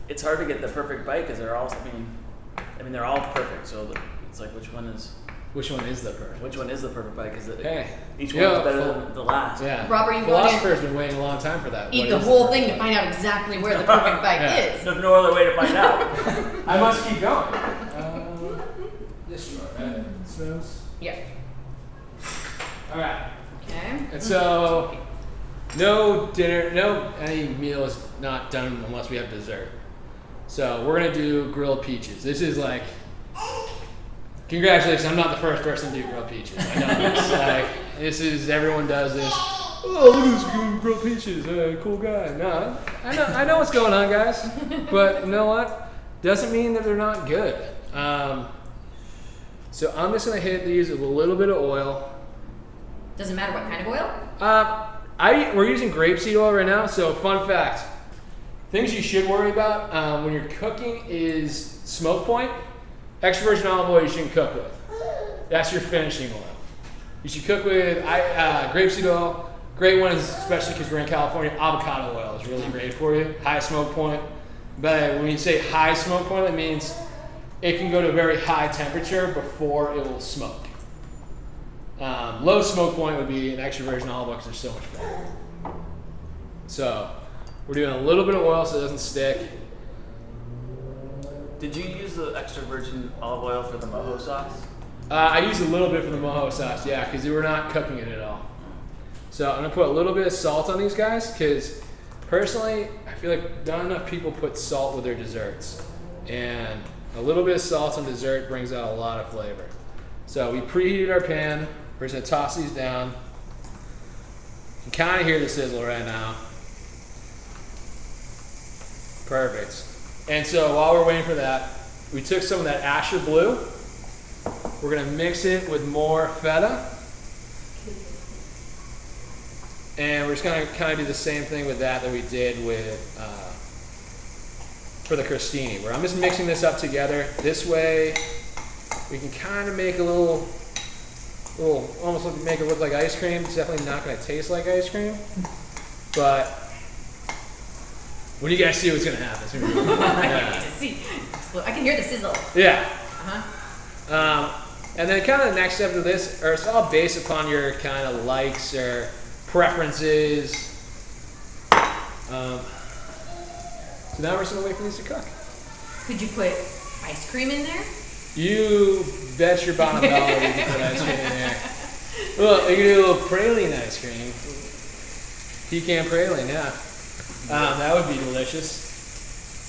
It's hard to get the perfect bite because they're all. I mean, they're all perfect. So it's like which one is the perfect? which one is the perfect bite? Because Hey, each yeah, one's better than the last. Yeah. Robert, you Philosopher's been waiting a long time for that. Eat What the is whole the thing to perfect find out exactly where the perfect bite Yeah. is. There's no other way to find out. bite? I must keep going. This drawer, right? Smells. Yeah. All right. Okay. And so, no dinner, any meal is not done unless we have dessert. So we're gonna do grilled peaches. This is like, congratulations! I'm not the first person to do grilled peaches. I know this. Like, everyone does this. Oh, look at this grilled peaches. Cool guy. No, I know what's going on, guys. But you know what? Doesn't mean that they're not good. So I'm just gonna hit these with a little bit of oil. Doesn't matter what kind of oil. We're using grapeseed oil right now. So fun fact, things you should worry about when you're cooking is smoke point. Extra virgin olive oil you shouldn't cook with. That's your finishing oil. You should cook with grapeseed oil. Great one is, especially because we're in California, avocado oil is really great for you. High smoke point. But when you say high smoke point, it means it can go to a very high temperature before it will smoke. Low smoke point would be an extra virgin olive oil because there's so much fat. So we're doing a little bit of oil so it doesn't stick. Did you use the extra virgin olive oil for the mojo sauce? I used a little bit for the mojo sauce, yeah, because we're not cooking it at all. So I'm gonna put a little bit of salt on these guys because personally, I feel like not enough people put salt with their desserts, and a little bit of salt on dessert brings out a lot of flavor. So we preheated our pan. We're just gonna toss these down. You can kind of hear the sizzle right now. Perfect. And so while we're waiting for that, we took some of that Asher Blue. We're gonna mix it with more feta. And we're just gonna kind of do the same thing with that we did with for the crostini, where I'm just mixing this up together. This way, we can kind of make a little, almost make it look like ice cream. It's definitely not gonna taste like ice cream, but when you guys see what's gonna happen, it's gonna be I can hear the sizzle. yeah. Uh-huh. And then kind of the next step of this, or it's all based upon your kind of likes or preferences. So now we're just gonna wait for these to cook. Could you put ice cream in there? You bet your bottom dollar you can put ice cream in there. Well, you can do a little praline ice cream. Pecan praline, yeah. That would be delicious.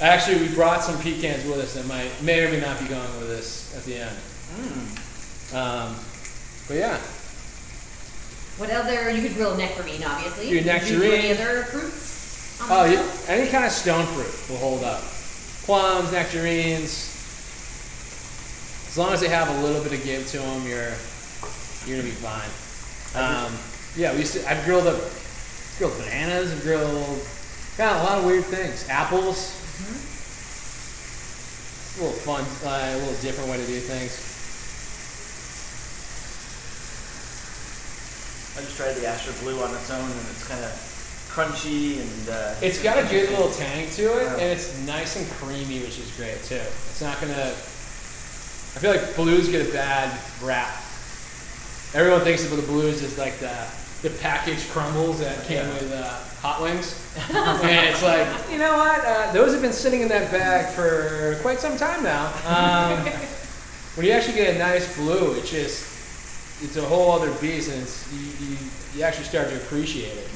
Actually, we brought some pecans with us that may or may not be going with us at the end. But yeah. What other? You could grill nectarine, obviously. Your Could you do any nectarine. other fruits? Oh, yeah, any kind of stone fruit will hold up. Plums, nectarines. As long as they have a little bit of give to them, you're gonna be fine. Yeah, I've grilled bananas, I've grilled a lot of weird things. Apples. A little fun, a little different way to do things. I just tried the Asher Blue on its own, and it's kind of crunchy and. It's got a good little tang to it, and it's nice and creamy, which is great too. It's not gonna. I feel like blues get a bad rap. Everyone thinks of the blues as like the packaged crumbles that came with hot wings. And it's like, you know what? Those have been sitting in that bag for quite some time now. When you actually get a nice blue, it's a whole other beast, and you actually start to appreciate it.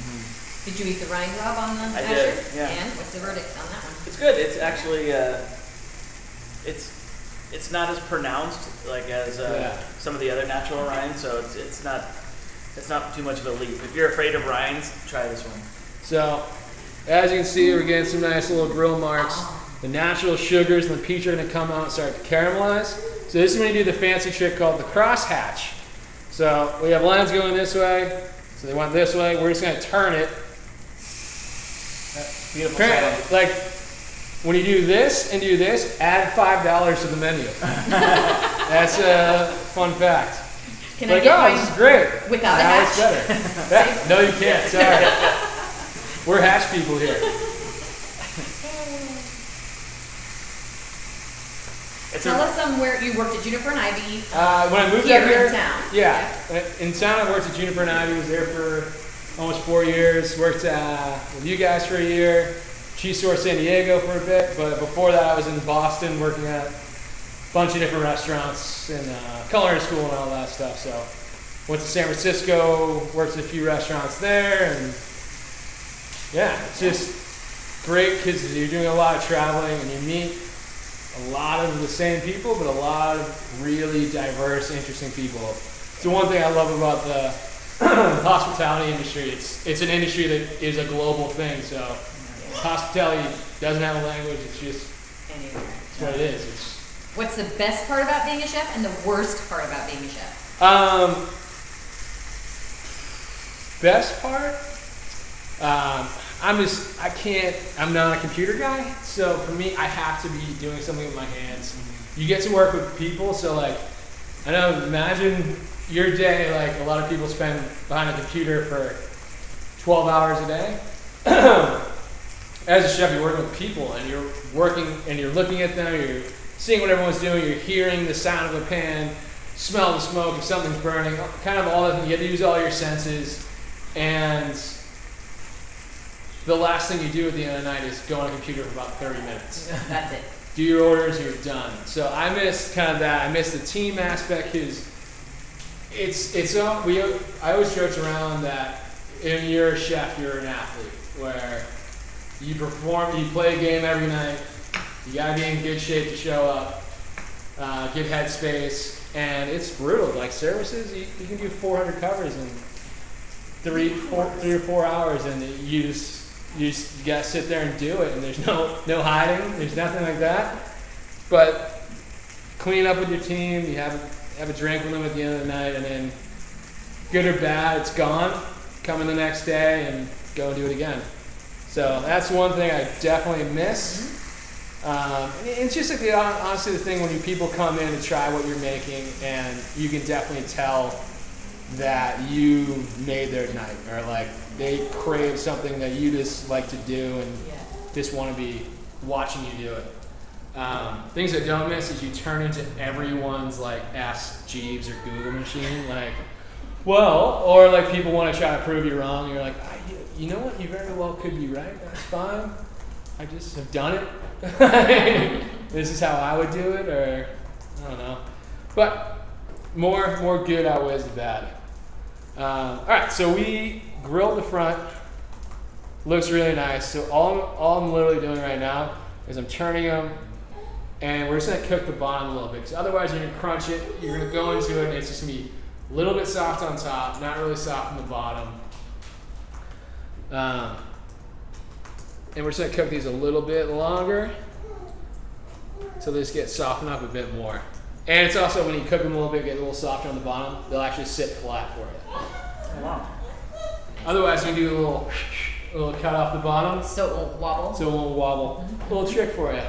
Did you eat the rind, Rob, on the I Asher? did, yeah. And what's the verdict on that one? It's good. It's actually it's not as pronounced like as some of the other natural rinds, so it's not too much of a leap. If you're afraid of rinds, try this one. So, as you can see, we're getting some nice little grill marks. The natural sugars and the peach are going to come out and start to caramelize. So this is when you do the fancy trick called the cross hatch. So we have lines going this way, so they went this way. We're just going to turn it. Beautiful sound. Like when you do this and do this, add $5 to the menu. That's a fun fact. Can like, I get this is great. without a now hatch? It's better. Yeah, no, you can't. Sorry. We're hatch people here. Tell us where you worked at Juniper and Ivy. When I moved here out here, in town. Yeah, in town I worked at Juniper and Ivy. Was there for almost 4 years. Worked with you guys for a year. Cheese Store San Diego for a bit, but before that I was in Boston working at a bunch of different restaurants and culinary school and all that stuff. So went to San Francisco, worked at a few restaurants there, and yeah, it's just great because you're doing a lot of traveling and you meet a lot of the same people, but a lot of really diverse, interesting people. So one thing I love about the hospitality industry, it's an industry that is a global thing. So hospitality doesn't have a language. It's just it's what it is. What's the best part about being a chef and the worst part about being a chef? Best part? I'm not a computer guy, so for me, I have to be doing something with my hands. You get to work with people, so like, I know, imagine your day, like a lot of people spend behind a computer for 12 hours a day. As a chef, you're working with people, and you're working, and you're looking at them, you're seeing what everyone's doing, you're hearing the sound of a pan, smell the smoke, if something's burning, kind of all that, you get to use all your senses, and the last thing you do at the end of the night is go on a computer for about 30 minutes. That's it. Do your orders, you're done. So I miss kind of that. I miss the team aspect because I always joke around that when you're a chef, you're an athlete, where you perform, you play a game every night, you gotta be in good shape to show up, good headspace, and it's brutal. Like services, you can do 400 covers in 3 or 4 hours, and you just gotta sit there and do it, and there's no hiding, there's nothing like that. But clean up with your team, you have a drink with them at the end of the night, and then good or bad, it's gone. Come in the next day and go and do it again. So that's one thing I definitely miss. It's just like honestly the thing when people come in to try what you're making, and you can definitely tell that you made their night, or like they crave something that you just like to do and just want to be watching you do it. Things I don't miss is you turn into everyone's like Ask Jeeves or Google machine, like, well, or like people want to try to prove you wrong. And you're like, you know what, you very well could be right. That's fine. I just have done it. This is how I would do it, or I don't know. But more good outweighs the bad. All right, so we grilled the front. Looks really nice. So all I'm literally doing right now is I'm turning them, and we're just gonna cook the bottom a little bit. Because otherwise, you're gonna crunch it. You're gonna go into it, and it's just gonna be a little bit soft on top, not really soft on the bottom. And we're just gonna cook these a little bit longer until they just get softened up a bit more. And it's also when you cook them a little bit, get a little softer on the bottom, they'll actually sit flat for you. Oh, wow. Otherwise, you can do a little cut off the bottom. So it won't wobble. So it won't wobble. A little trick for you.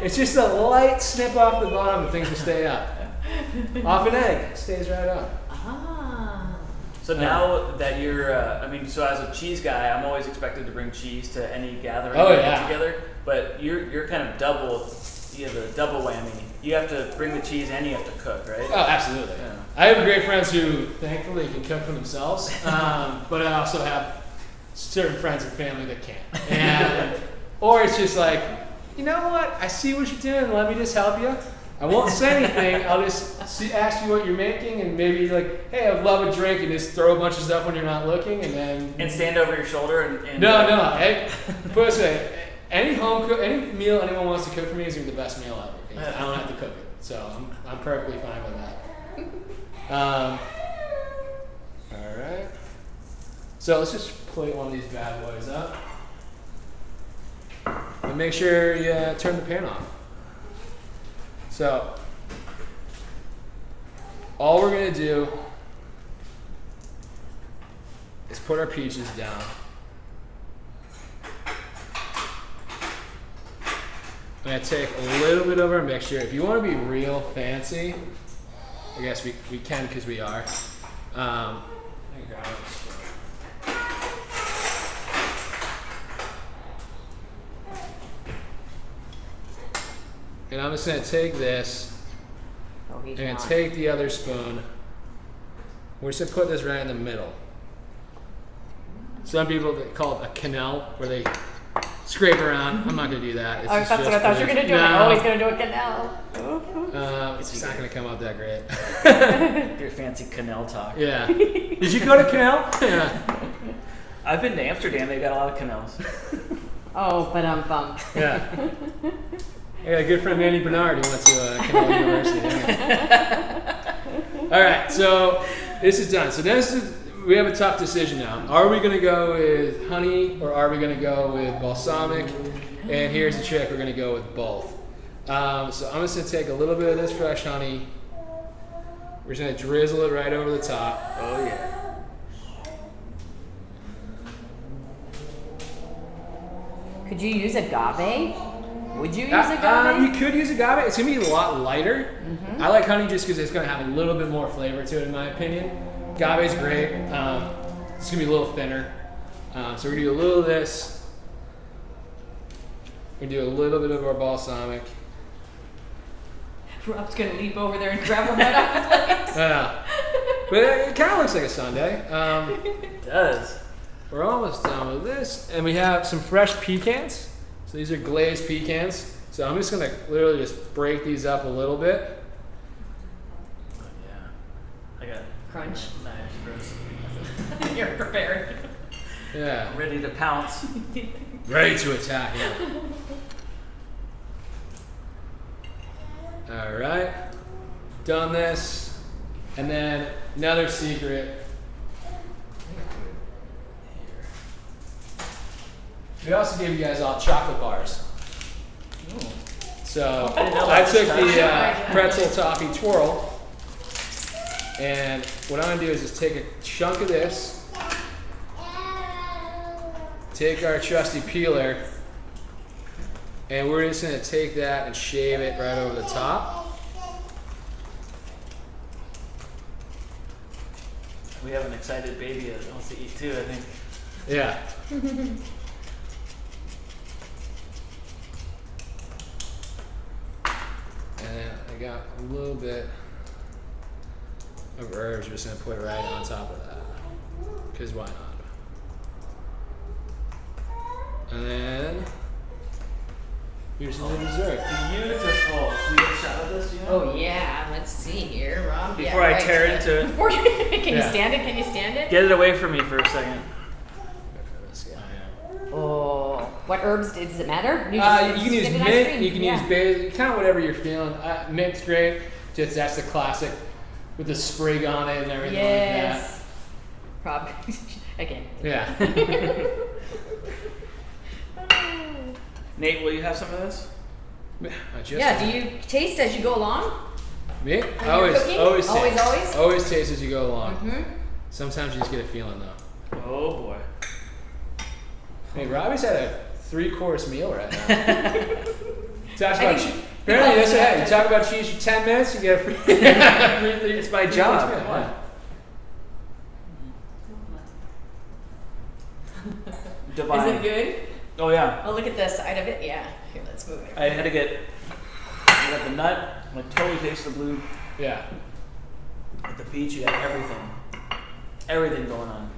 It's just a light snip off the bottom and things will stay up. Off an egg, stays right up. So now that you're, so as a cheese guy, I'm always expected to bring cheese to any gathering we get together. But you're kind of double. You have a double whammy. You have to bring the cheese and you have to cook, right? Oh, absolutely. Yeah. I have great friends who thankfully can cook for themselves, but I also have certain friends and family that can't. And or it's just like, you know what? I see what you're doing. Let me just help you. I won't say anything. I'll just ask you what you're making, and maybe like, hey, I'd love a drink, and just throw a bunch of stuff when you're not looking, and then stand over your shoulder and no. Hey, put it this way, any meal anyone wants to cook for me is gonna be the best meal ever. 'Cause I don't have to cook it, so I'm perfectly fine with that. All right. So let's just plate one of these bad boys up, and make sure you turn the pan off. So, all we're gonna do is put our peaches down. I'm gonna take a little bit of our mixture. If you want to be real fancy, I guess we can because we are. And I'm just going to take this, and I'm going to take the other spoon. We're just going to put this right in the middle. Some people call it a canal, where they scrape around. I'm not going to do that. That's what I thought you were going to do. I'm always going to do a canal. It's not going to come out that great. Your fancy canal talk. Yeah. Did you go to canal? Yeah. I've been to Amsterdam. They got a lot of canals. Oh, but I'm bummed. Yeah. I got a good friend, Manny Bernard, who went to Canal University. All right, so this is done. So we have a tough decision now. Are we going to go with honey, or are we going to go with balsamic? And here's the trick: we're going to go with both. So I'm just going to take a little bit of this fresh honey. We're just going to drizzle it right over the top. Oh yeah. Could you use agave? Would you use agave? You could use agave. It's going to be a lot lighter. Mm-hmm. I like honey just because it's going to have a little bit more flavor to it, in my opinion. Agave's great. It's going to be a little thinner. So we're going to do a little of this. We're going to do a little bit of our balsamic. Rob's going to leap over there and grab one right off the plate. I know. But it kind of looks like a sundae. It does. We're almost done with this. And we have some fresh pecans. So these are glazed pecans. So I'm just going to literally just break these up a little bit. Oh, yeah. I got crunch. Nice. You're prepared. Yeah. I'm ready to pounce. Ready to attack, yeah. All right. Done this. And then another secret. We also gave you guys all chocolate bars. Ooh. So I took the pretzel toffee twirl, and what I'm gonna do is just take a chunk of this, take our trusty peeler, and we're just gonna take that and shave it right over the top. We have an excited baby that wants to eat too, I think. Yeah. And then I got a little bit of herbs. We're just going to put it right on top of that. Because why not? And then here's the dessert. Beautiful. Should we get a shot of this, Gina? Oh yeah, let's see here, Rob. Before I tear into it. Before can you stand it? Can you stand it? Get it away from me for a second. Oh, what herbs does it matter? You can use mint. You can use basil. Kind of whatever you're feeling. Mint's great. Just that's the classic with the sprig on it and everything like that. Rob, again. Yeah. Nate, will you have some of this? Yeah. Do you taste as you go along? Me? Always taste. Always taste as you go along. Mm-hmm. Sometimes you just get a feeling though. Oh boy. Hey, Robbie's had a 3-course meal right now. Apparently, that's what happens. You talk about cheese for 10 minutes, you get a free. It's my job. Come on. Divine. Is it good? Oh yeah. Oh, look at the side of it. Yeah. Here, let's move it. I got the nut. I totally taste the blue. Yeah. With the peach, you got everything. Everything going on.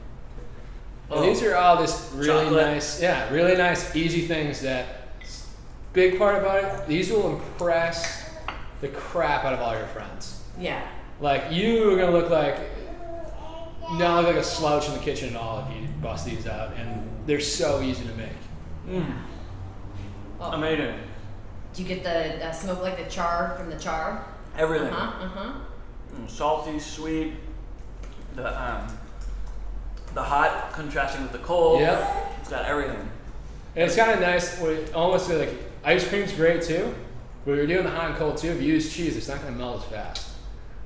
And these are all just really Chocolate. really nice, easy things that, big part about it, these will impress the crap out of all your friends. Yeah. Like, you are going to look like, not look like a slouch in the kitchen at all if you bust these out, and they're so easy to make. Oh. Amazing. Do you get the smoke like the char from the char? Everything. Salty, sweet, the hot contrasting with the cold. Yep. It's got everything. And it's kind of nice, almost like ice cream's great too, but if you're doing the hot and cold too, if you use cheese, it's not going to melt as fast.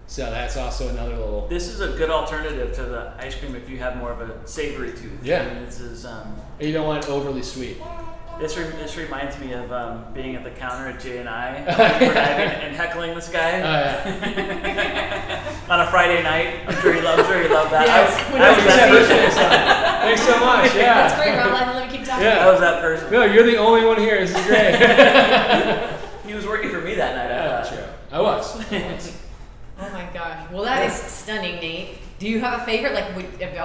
So that's also another little. This is a good alternative to the ice cream if you have more of a savory tooth. Yeah. I mean, this is. You don't want it overly sweet. This reminds me of being at the counter at J&I and heckling this guy on a Friday night. I'm sure he loved that. Yes. I was that person. Thanks so much. Yeah. That's great, Rob. Let me keep talking. Yeah. I was that person. No, you're the only one here. This is great. He was working for me that night. Yeah, true. I was. Oh my gosh. Well, that is stunning, Nate. Do you have a favorite, like, of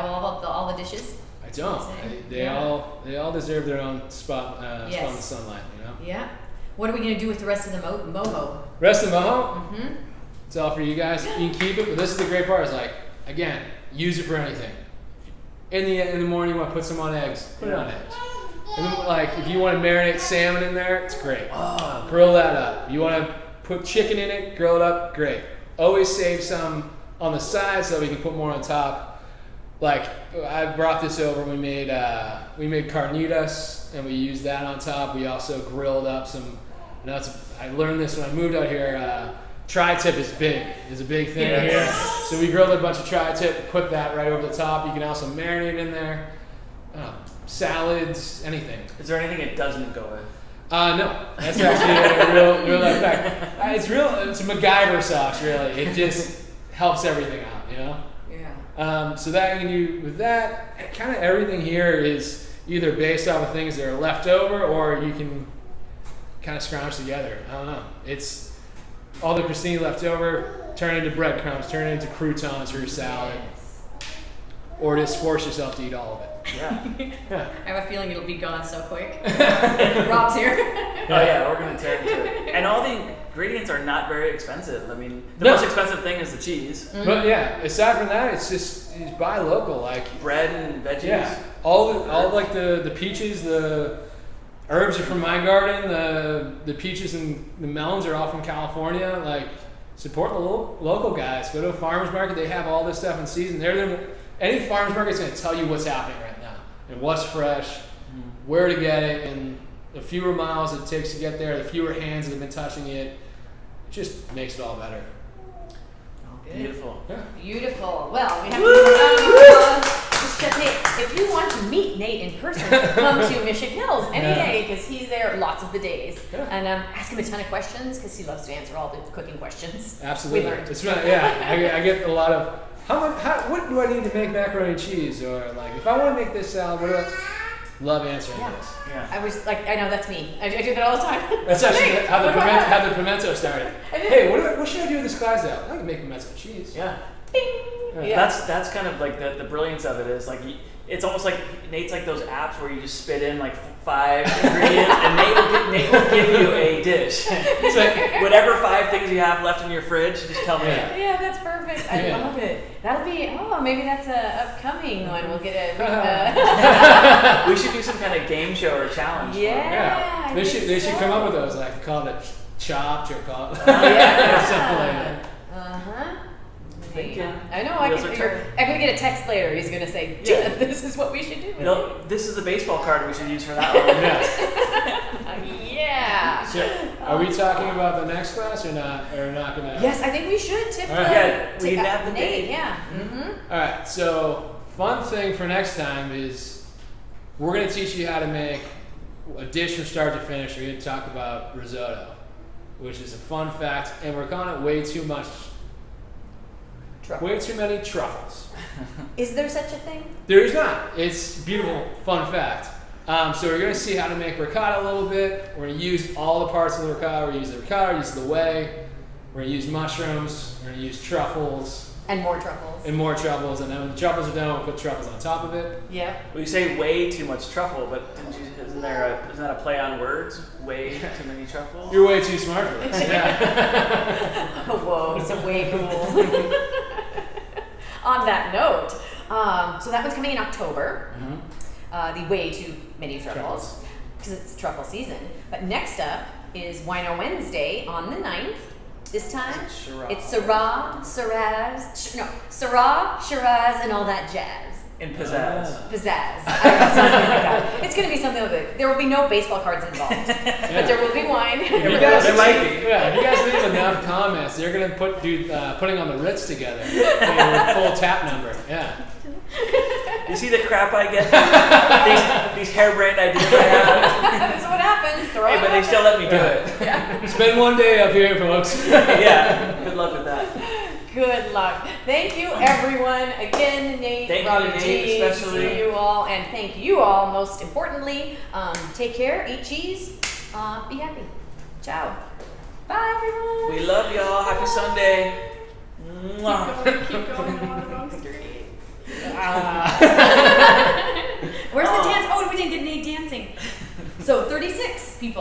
all the dishes? I don't. They all deserve their own spot in the sunlight, you know? Yeah. What are we going to do with the rest of the mojo? Rest of the mojo? It's all for you guys. You can keep it, but this is the great part. Is like, again, use it for anything. In the morning, you want to put some on eggs. Put it on eggs. And then, like, if you want to marinate salmon in there, it's great. Grill that up. You want to put chicken in it, grill it up, great. Always save some on the side so we can put more on top. Like, I brought this over. We made carnitas and we used that on top. We also grilled up some. I learned this when I moved out here. Tri-tip is a big thing here. So we grilled a bunch of tri-tip, put that right over the top. You can also marinate in there. Salads, anything. Is there anything it doesn't go with? No, that's actually a real life fact. It's a MacGyver sauce, really. It just helps everything out, you know? Yeah. So that you can do with that. Kind of everything here is either based off of things that are left over, or you can kind of scrounge together. I don't know. It's all the crostini left over, turn into breadcrumbs, turn it into croutons for your salad, or just force yourself to eat all of it. Yeah. I have a feeling it'll be gone so quick. Rob's here. Oh yeah, we're gonna tear into it. And all the ingredients are not very expensive. I mean, the most expensive thing is the cheese. But yeah, aside from that, it's buy local, like bread and veggies. Yeah, all like the peaches, the herbs are from my garden. The peaches and the melons are all from California. Like, support the local guys. Go to a farmer's market. They have all this stuff in season. Any farmer's market is going to tell you what's happening right now and what's fresh, where to get it, and the fewer miles it takes to get there, the fewer hands that have been touching it. It just makes it all better. Good. Beautiful. Yeah. Beautiful. Well, we have Chef Nate. If you want to meet Nate in person, come to Mission Hills any day, because he's there lots of the days. Yeah. And ask him a ton of questions, because he loves to answer all the cooking questions. Absolutely. We learned. It's really, I get a lot of, what do I need to make macaroni and cheese? Or like, if I want to make this salad, what do I... Love answering this. Yeah. I was like, I know that's me. I do that all the time. That's actually Hey, how the pimento started. Hey, what should I do with this Glazed? I can make pimento cheese. Yeah. Bing. Yeah. That's kind of like the brilliance of it is like it's almost like Nate's like those apps where you just spit in like 5 ingredients and Nate will give you a dish. It's like whatever 5 things you have left in your fridge, just tell me. Yeah, that's perfect. I love it. That'll be, maybe that's a upcoming one. We'll get We should do some kind of game show or challenge. Yeah. They should come up with those. Like call it Chopped or call it something like that. I know. I'm gonna get a text later. He's gonna say, Gina, this is what we should do. This is the baseball card we should use for that one. Yeah. So, are we talking about the next class or not? Or not gonna? Yes, I think we should tip All right. Yeah, we nab the Nate. date. Yeah. All right. So, fun thing for next time is we're gonna teach you how to make a dish from start to finish. We're gonna talk about risotto, which is a fun fact, and we're calling it way too many truffles. Is there such a thing? There is not. It's beautiful, fun fact. So we're going to see how to make ricotta a little bit. We're going to use all the parts of the ricotta. We're going to use the ricotta, use the whey. We're going to use mushrooms. We're going to use truffles. And more truffles. And more truffles, and then when the truffles are done, we'll put truffles on top of it. Yep. Well, you say way too much truffle, but isn't that a play on words? Way too many truffles? You're way too smart for this. Yeah. Whoa, so way cool. On that note, so that one's coming in October. The way too many truffles, because it's truffle season. But next up is Wino Wednesday on the 9th. This time, it's Syrah, Shiraz, and all that jazz. And pizzazz. Pizzazz. I don't know, something like that. It's going to be something like that. There will be no baseball cards involved, but there will be wine. There might be. Yeah, if you guys leave enough comments, you're gonna putting on the Ritz together with a full tap number. Yeah. You see the crap I get? these harebrained ideas I have. That's what happens. Hey, but they still let me do it. Yeah. Spend one day up here, folks. Yeah. Good luck with that. Good luck. Thank you, everyone. Again, Nate, Thank you, RobbyG, Nate, especially. see you all, and thank you all most importantly. Take care, eat cheese, be happy. Ciao. Bye, everyone. We love y'all. Happy Sunday. Mwah. Keep going on the wrong street. Where's the dance? Oh, we didn't get Nate dancing. So 36 people.